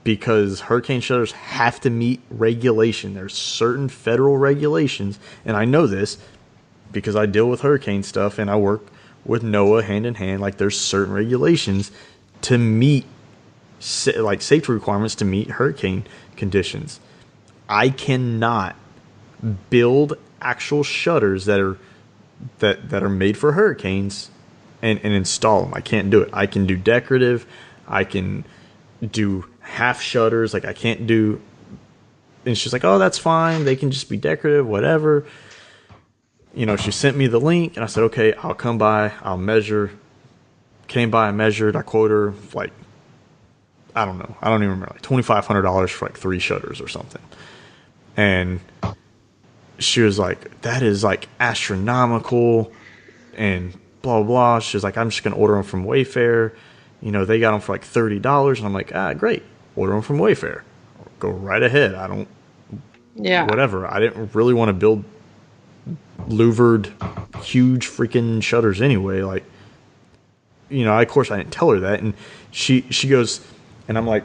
Speaker 2: because hurricane shutters have to meet regulation. There's certain federal regulations, and I know this because I deal with hurricane stuff and I work with NOAA hand in hand. There's certain regulations to meet, safety requirements to meet hurricane conditions. I cannot build actual shutters that are made for hurricanes and install them. I can't do it. I can do decorative. I can do half shutters. I can't do. And she's like, oh, that's fine. They can just be decorative, whatever. She sent me the link and I said, okay, I'll come by. I'll measure. Came by, I measured. I quoted her I don't know. I don't even remember. $2,500 for 3 shutters or something. And she was like, that is astronomical and blah, blah, blah. She was like, I'm just going to order them from Wayfair. They got them for $30. And I'm like, great. Order them from Wayfair. Go right ahead. Whatever. I didn't really want to build louvered, huge freaking shutters anyway. Of course I didn't tell her that. And she goes, and I'm like,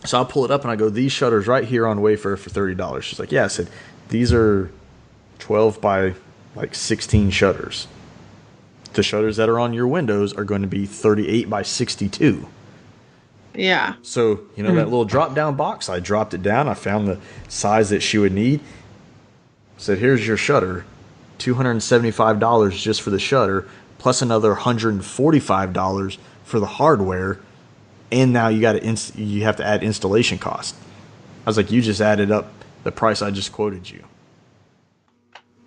Speaker 2: so I'll pull it up and I go, these shutters right here on Wayfair for $30. She's like, yeah. I said, these are 12 by 16 shutters. The shutters that are on your windows are going to be 38 by 62.
Speaker 1: Yeah.
Speaker 2: So, that little drop down box, I dropped it down. I found the size that she would need. Said, here's your shutter. $275 just for the shutter, plus another $145 for the hardware. And now you have to add installation cost. I was like, you just added up the price I just quoted you.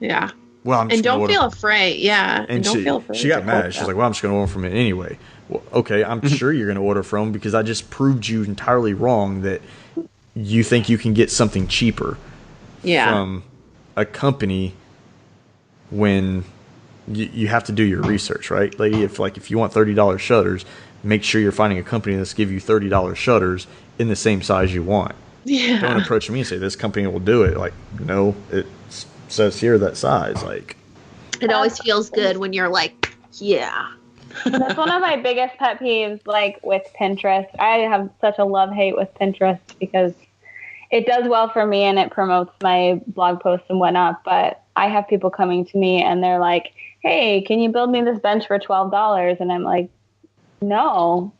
Speaker 1: Yeah.
Speaker 2: Well,
Speaker 1: and don't feel afraid. Yeah. And don't feel afraid.
Speaker 2: She got mad. She's like, well, I'm just going to order from it anyway. Well, okay, I'm sure you're going to order from because I just proved you entirely wrong that you think you can get something cheaper from a company when you have to do your research, right? If you want $30 shutters, make sure you're finding a company that's give you $30 shutters in the same size you want.
Speaker 1: Yeah.
Speaker 2: Don't approach me and say this company will do it. No, it says here that size.
Speaker 1: It always feels good when you're like, yeah.
Speaker 4: That's one of my biggest pet peeves, with Pinterest. I have such a love-hate with Pinterest because it does well for me and it promotes my blog posts and whatnot. But I have people coming to me and they're like, "Hey, can you build me this bench for $12?" And I'm like, "No,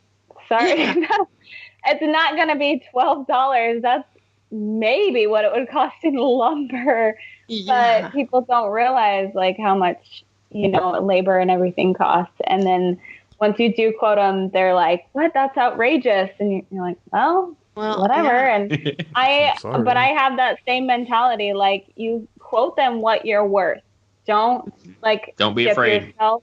Speaker 4: sorry, it's not going to be $12. That's maybe what it would cost in lumber."
Speaker 1: Yeah.
Speaker 4: But people don't realize like how much, labor and everything costs. And then once you do quote them, they're like, "What? That's outrageous." And you're like, "Well, whatever."
Speaker 1: Yeah.
Speaker 4: And I have that same mentality. Like, you quote them what you're worth. Don't
Speaker 5: be afraid
Speaker 4: yourself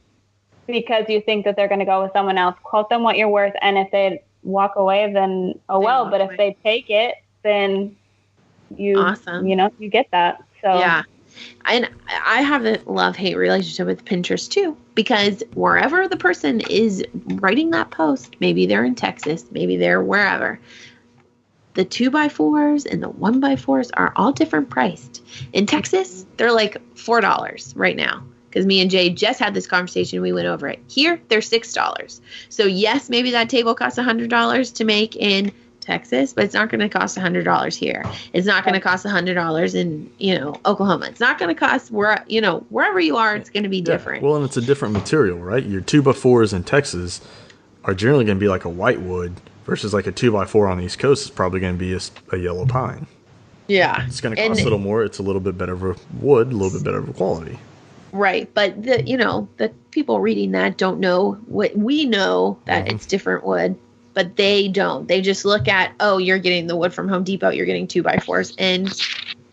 Speaker 4: because you think that they're going to go with someone else. Quote them what you're worth. And if they walk away, then well. But if they take it, then you get that. So
Speaker 1: yeah. And I have a love-hate relationship with Pinterest too, because wherever the person is writing that post, maybe they're in Texas, maybe they're wherever, the 2x4s and the 1x4s are all different priced. In Texas, they're like $4 right now, because me and Jay just had this conversation. We went over it. Here, they're $6. So yes, maybe that table costs $100 to make in Texas, but it's not going to cost $100 here. It's not going to cost $100 in, Oklahoma. It's not going to cost wherever you are, it's going to be different.
Speaker 2: Well, and it's a different material, right? Your 2x4s in Texas are generally going to be like a whitewood versus like a 2x4 on the East Coast is probably going to be a yellow pine.
Speaker 1: Yeah.
Speaker 2: It's going to cost a little more. It's a little bit better of a wood, a little bit better of a quality.
Speaker 1: Right. But the people reading that don't know what we know, that it's different wood. But they don't. They just look at, oh, you're getting the wood from Home Depot. You're getting 2x4s. And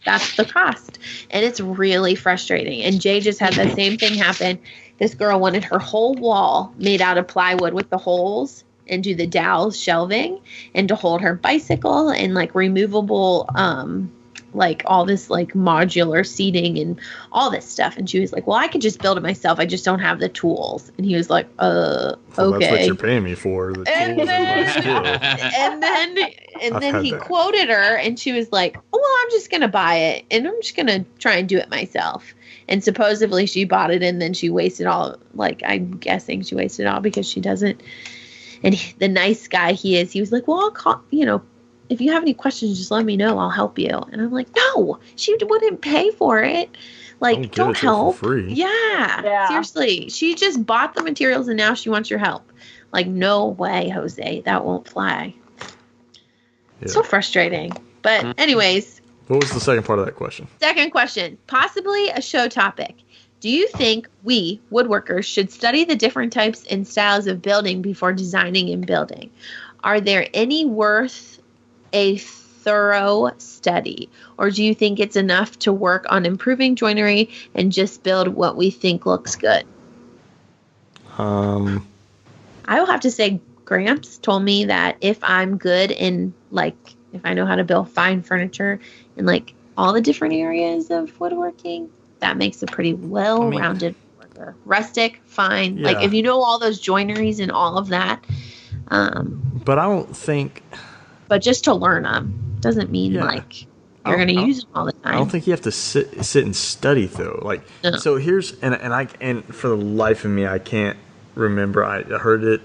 Speaker 1: that's the cost. And it's really frustrating. And Jay just had the same thing happen. This girl wanted her whole wall made out of plywood with the holes and do the dowels shelving and to hold her bicycle and like removable, like all this like modular seating and all this stuff. And she was like, well, I could just build it myself. I just don't have the tools. And he was like,
Speaker 2: well,
Speaker 1: okay.
Speaker 2: That's what you're paying me for. The
Speaker 1: And
Speaker 2: tools
Speaker 1: then he quoted her and she was like, oh, well, I'm just going to buy it and I'm just going to try and do it myself. And supposedly she bought it and then she wasted all, like, I'm guessing she wasted it all because she doesn't. And the nice guy he was like, well, I'll call, if you have any questions, just let me know. I'll help you. And I'm like, no, she wouldn't pay for it. Like, don't help.
Speaker 2: For free.
Speaker 1: Yeah, seriously. She just bought the materials and now she wants your help. Like, no way, Jose. That won't fly. Yeah. So frustrating. But anyways.
Speaker 2: What was the second part of that question?
Speaker 1: Second question. Possibly a show topic. Do you think we, woodworkers, should study the different types and styles of building before designing and building? Are there any worth a thorough study, or do you think it's enough to work on improving joinery and just build what we think looks good? I will have to say Gramps told me that if I'm good in, like, if I know how to build fine furniture in like all the different areas of woodworking, that makes a pretty well-rounded woodworker. Rustic, fine. Yeah. Like if you know all those joineries and all of that.
Speaker 2: But I don't think.
Speaker 1: But just to learn them doesn't mean like you're going to use them all the time.
Speaker 2: I don't think you have to sit and study though. Like so here's and for the life of me I can't remember. I heard it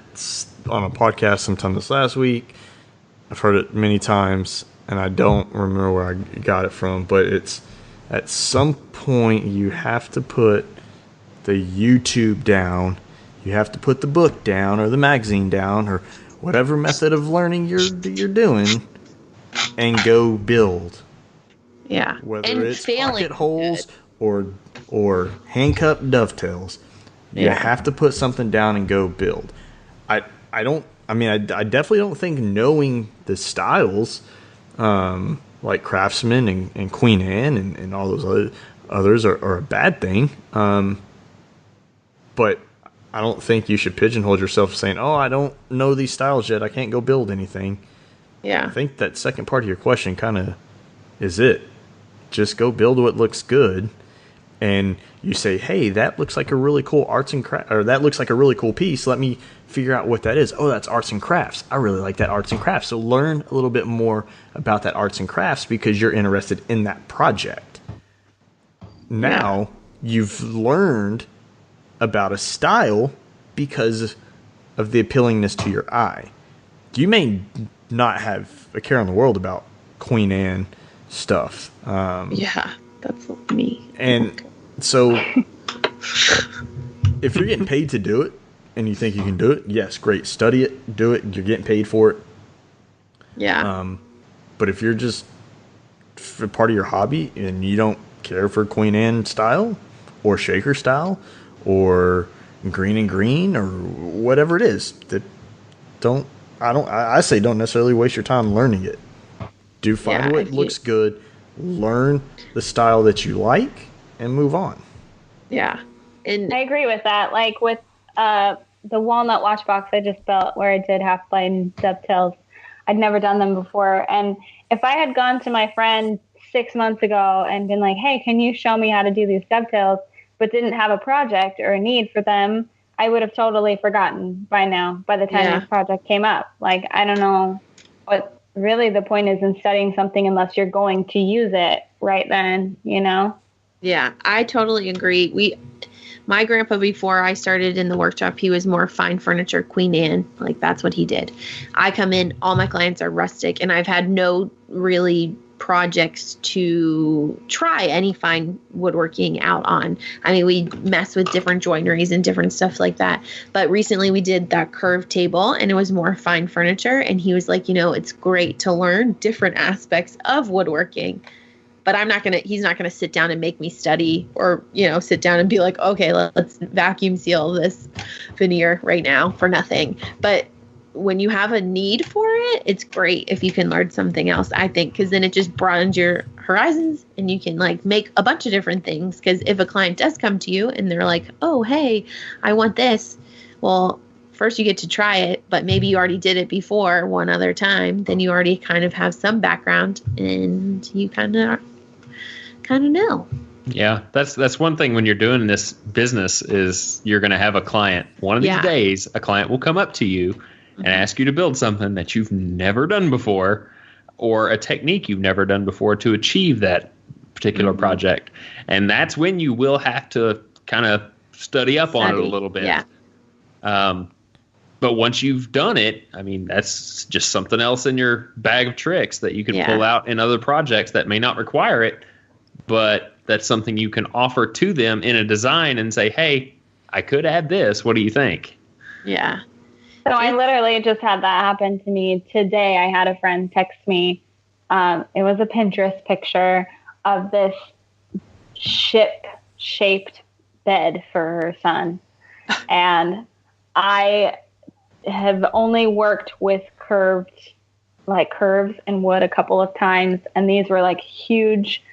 Speaker 2: on a podcast sometime this last week. I've heard it many times and I don't remember where I got it from. But it's at some point you have to put the YouTube down. You have to put the book down or the magazine down or whatever method of learning you're doing, and go build.
Speaker 1: Yeah,
Speaker 2: whether
Speaker 1: and
Speaker 2: it's pocket holes or hand cut dovetails, you have to put something down and go build. I definitely don't think knowing the styles, like Craftsman and Queen Anne and all those others are a bad thing. But I don't think you should pigeonhole yourself saying, oh, I don't know these styles yet. I can't go build anything.
Speaker 1: Yeah.
Speaker 2: I think that second part of your question kind of is it. Just go build what looks good. And you say, hey, that looks like a really cool arts and crafts, or that looks like a really cool piece. Let me figure out what that is. Oh, that's arts and crafts. I really like that arts and crafts. So learn a little bit more about that arts and crafts because you're interested in that project. Now you've learned about a style because of the appealingness to your eye. You may not have a care in the world about Queen Anne stuff.
Speaker 1: Yeah, that's me.
Speaker 2: And so if you're getting paid to do it and you think you can do it, yes, great. Study it, do it. You're getting paid for it.
Speaker 1: Yeah.
Speaker 2: But if you're just for part of your hobby and you don't care for Queen Anne style or shaker style or green and green or whatever it is, that I say don't necessarily waste your time learning it. Do find what looks good, learn the style that you like, and move on.
Speaker 1: Yeah. And
Speaker 4: I agree with that. Like with the walnut wash box I just built where I did half line dovetails, I'd never done them before. And if I had gone to my friend 6 months ago and been like, hey, can you show me how to do these dovetails, but didn't have a project or a need for them, I would have totally forgotten by now, by the time this project came up. Like, I don't know what really the point is in studying something unless you're going to use it right then, you know?
Speaker 1: Yeah, I totally agree. My grandpa, before I started in the workshop, he was more fine furniture, Queen Anne. Like, that's what he did. I come in, all my clients are rustic, and I've had no really projects to try any fine woodworking out on. I mean, we mess with different joineries and different stuff like that. But recently we did that curved table, and it was more fine furniture. And he was like, it's great to learn different aspects of woodworking. But he's not going to sit down and make me study or, sit down and be like, okay, let's vacuum seal this veneer right now for nothing. But when you have a need for it, it's great if you can learn something else, I think, because then it just broadens your horizons and you can make a bunch of different things. Because if a client does come to you and they're like, oh, hey, I want this. Well, first you get to try it, but maybe you already did it before one other time. Then you already kind of have some background and you kind of know.
Speaker 5: Yeah, that's one thing when you're doing this business is you're going to have a client. One of these days, a client will come up to you and ask you to build something that you've never done before or a technique you've never done before to achieve that particular project. And that's when you will have to kind of study up on it a little bit.
Speaker 1: Yeah.
Speaker 5: But once you've done it, I mean, that's just something else in your bag of tricks that you can pull out in other projects that may not require it, but that's something you can offer to them in a design and say, hey, I could add this. What do you think?
Speaker 1: Yeah.
Speaker 4: So I literally just had that happen to me today. I had a friend text me. It was a Pinterest picture of this ship-shaped bed for her son. And I have only worked with curves and wood a couple of times. And these were like huge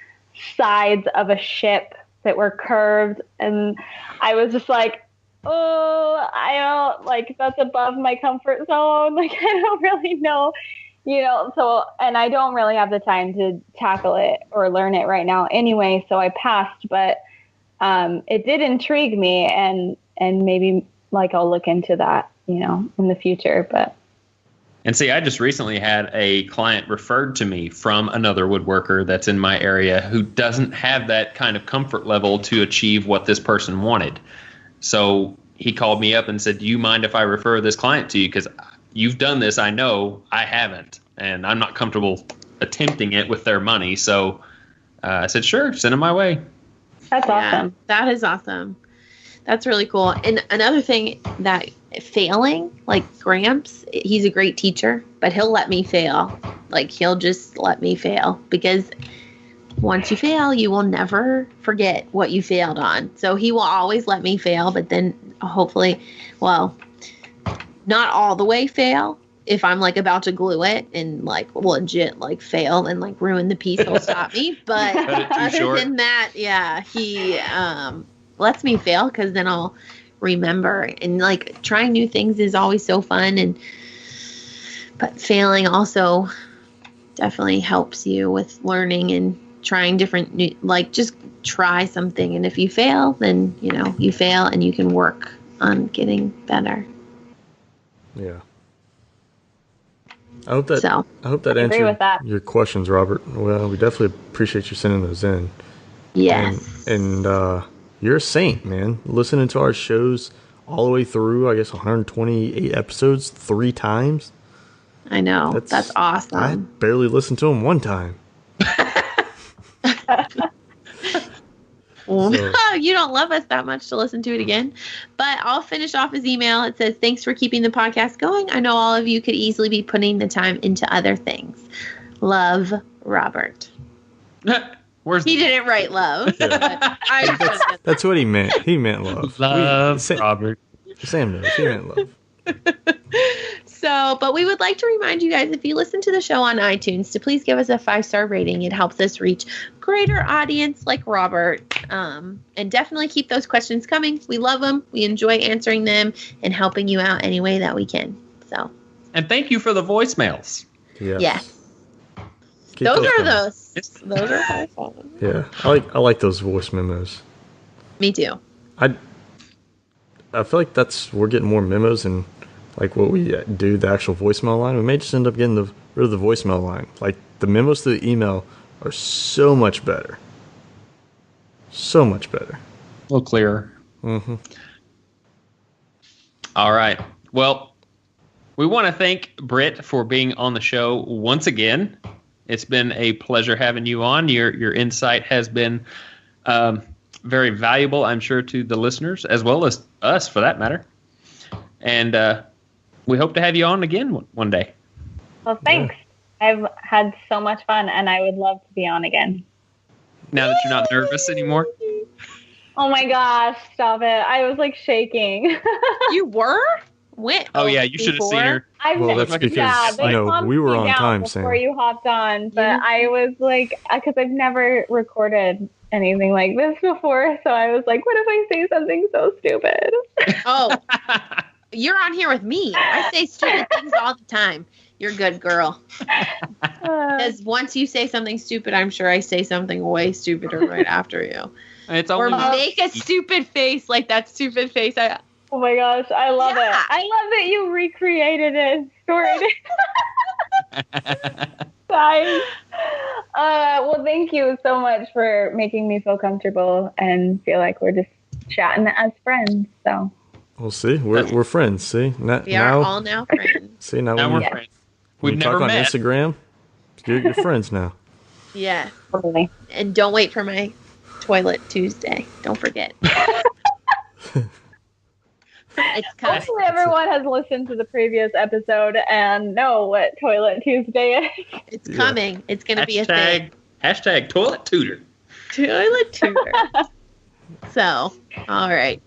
Speaker 4: sides of a ship that were curved. And I was just like, oh, I don't that's above my comfort zone. Like, I don't really know, so, and I don't really have the time to tackle it or learn it right now anyway. So I passed, but, it did intrigue me and maybe I'll look into that, in the future, but.
Speaker 5: And see, I just recently had a client referred to me from another woodworker that's in my area who doesn't have that kind of comfort level to achieve what this person wanted. So he called me up and said, do you mind if I refer this client to you? Because you've done this. I know I haven't, and I'm not comfortable attempting it with their money. So I said, sure, send them my way.
Speaker 4: That's awesome.
Speaker 1: That is awesome. That's really cool. And another thing that failing, like Gramps, he's a great teacher, but he'll let me fail. He'll just let me fail because once you fail, you will never forget what you failed on. So he will always let me fail, but then hopefully, not all the way fail. If I'm about to glue it and legit fail and ruin the piece, he'll stop me. But other than that, he lets me fail because then I'll remember. And trying new things is always so fun. But failing also definitely helps you with learning and trying different new, just try something. And if you fail, then you fail and you can work on getting better.
Speaker 2: Yeah. I hope that answered your questions, Robert. Well, we definitely appreciate you sending those in.
Speaker 1: Yes.
Speaker 2: And you're a saint, man. Listening to our shows all the way through, I guess 128 episodes 3 times.
Speaker 1: I know. That's awesome.
Speaker 2: I barely listened to them one time.
Speaker 1: You don't love us that much to listen to it again. But I'll finish off his email. It says, thanks for keeping the podcast going. I know all of you could easily be putting the time into other things. Love, Robert. He didn't write love.
Speaker 2: Yeah. That's what he meant. He meant love.
Speaker 5: Robert.
Speaker 2: Sam knows. He meant love.
Speaker 1: But we would like to remind you guys, if you listen to the show on iTunes, to please give us a 5-star rating. It helps us reach greater audience like Robert. And definitely keep those questions coming. We love them. We enjoy answering them and helping you out any way that we can.
Speaker 5: And thank you for the voicemails.
Speaker 1: Yes. Those are fun.
Speaker 2: Yeah, I like those voice memos.
Speaker 1: Me too.
Speaker 2: I feel like we're getting more memos and like what we do, the actual voicemail line. We may just end up getting rid of the voicemail line. Like the memos to the email are so much better. So much better.
Speaker 5: A little clearer.
Speaker 2: Mm-hmm.
Speaker 5: All right. Well, we want to thank Britt for being on the show once again. It's been a pleasure having you on. Your insight has been very valuable, I'm sure, to the listeners, as well as us, for that matter. And we hope to have you on again one day.
Speaker 4: Well, thanks. Yeah. I've had so much fun, and I would love to be on again.
Speaker 5: Now that you're not nervous anymore?
Speaker 4: Oh, my gosh. Stop it. I was, like, shaking.
Speaker 1: You were? When?
Speaker 5: Oh, yeah. You should have seen her.
Speaker 2: That's because, we were on time, Sam.
Speaker 4: Before you hopped on, but I was like, because I've never recorded anything like this before, so I was like, what if I say something so stupid?
Speaker 1: Oh, you're on here with me. I say stupid things all the time. You're a good girl. Because once you say something stupid, I'm sure I say something way stupider right after you. Or make a stupid face like that stupid face.
Speaker 4: Oh my gosh, I love it. I love that you recreated it. Nice. Well, thank you so much for making me feel comfortable and feel like we're just chatting as friends. So
Speaker 2: we'll see. We're friends. See,
Speaker 1: we are all now friends.
Speaker 2: See, now
Speaker 5: we're friends. We've never
Speaker 2: talk
Speaker 5: met.
Speaker 2: On Instagram. You're friends now.
Speaker 1: Yeah.
Speaker 4: Totally.
Speaker 1: And don't wait for my Toilet Tuesday. Don't forget. It's coming.
Speaker 4: Hopefully everyone has listened to the previous episode and know what Toilet Tuesday is.
Speaker 1: It's coming. It's going to be a thing.
Speaker 5: Hashtag Toilet Tutor.
Speaker 1: Toilet Tutor. So, all right.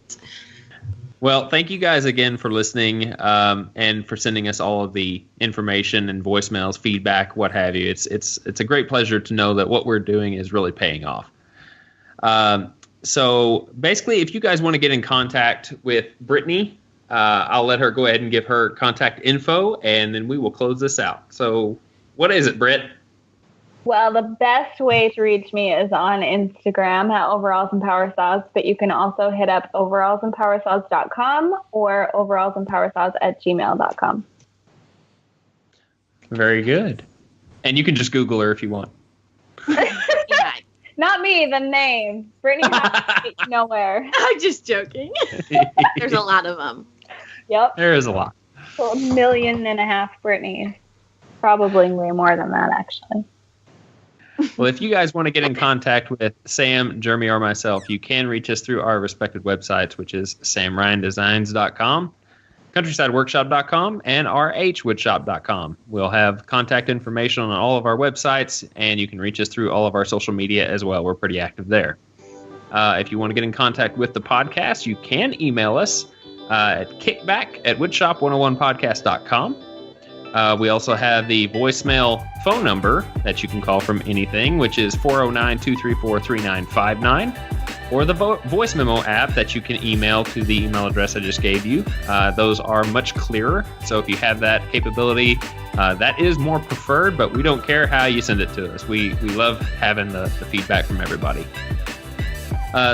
Speaker 5: Well, thank you guys again for listening and for sending us all of the information and voicemails, feedback, what have you. It's a great pleasure to know that what we're doing is really paying off. So basically, if you guys want to get in contact with Brittany, I'll let her go ahead and give her contact info, and then we will close this out. So what is it, Britt?
Speaker 4: Well, the best way to reach me is on Instagram at Overalls and Powersaws, but you can also hit up overallsandpowersaws.com or overallsandpowersaws@gmail.com.
Speaker 5: Very good. And you can just Google her if you want.
Speaker 4: Not me, the name. Brittany has to get nowhere.
Speaker 1: I'm just joking. There's a lot of them.
Speaker 4: Yep.
Speaker 5: There is a lot.
Speaker 4: So 1.5 million Brittany. Probably way more than that, actually.
Speaker 5: Well, if you guys want to get in contact with Sam, Jeremy, or myself, you can reach us through our respective websites, which is samryandesigns.com, countrysideworkshop.com, and rhwoodshop.com. We'll have contact information on all of our websites, and you can reach us through all of our social media as well. We're pretty active there. If you want to get in contact with the podcast, you can email us at kickback@woodshop101podcast.com. We also have the voicemail phone number that you can call from anything, which is 409-234-3959, or the voice memo app that you can email to the email address I just gave you. Those are much clearer, so if you have that capability, that is more preferred, but we don't care how you send it to us. We love having the feedback from everybody.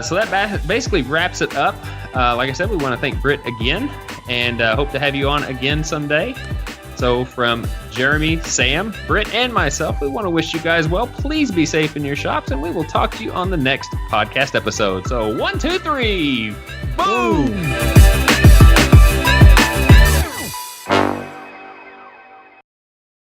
Speaker 5: So that basically wraps it up. Like I said, we want to thank Britt again, and hope to have you on again someday. So from Jeremy, Sam, Britt, and myself, we want to wish you guys well. Please be safe in your shops, and we will talk to you on the next podcast episode. So 1, 2, 3, boom!